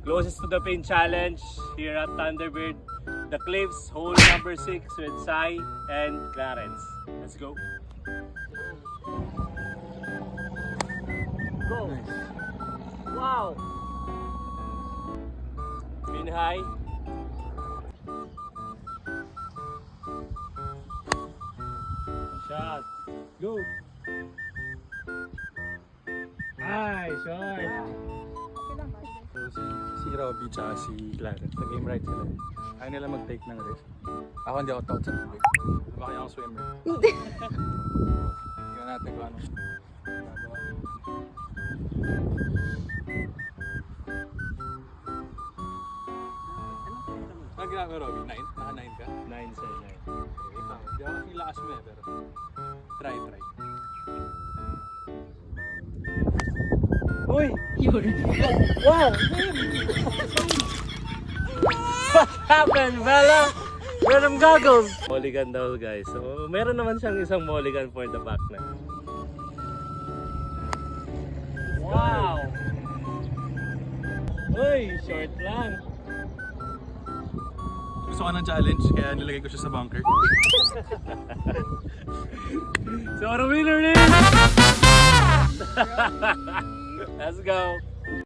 Closest to the pin challenge here at Thunderbird. The Cliffs, hole number 6 with Sai and Clarence. Let's go. Go. Wow. Pin high. Shot. Go. Ay, short. Si Robby tsaka si Clarence, nag-game right sila. Ayaw nila mag-take ng risk. Ako hindi ako takot sa tubig. Baka akong swimmer. Tingnan natin kung ano gagawa. Ano ginagawa, Robby? 9? Naka 9 ka? 9 sir, 9. Hindi ako kasing lakas mo pero try. Uy! Wow! What happened, Bella? Venom goggles! Mulligan daw guys. So, meron naman siyang isang mulligan for the back na. Wow! Uy! Short lang. Gusto ko ng challenge kaya nilagay ko siya sa bunker. So, our winner is... Let's go!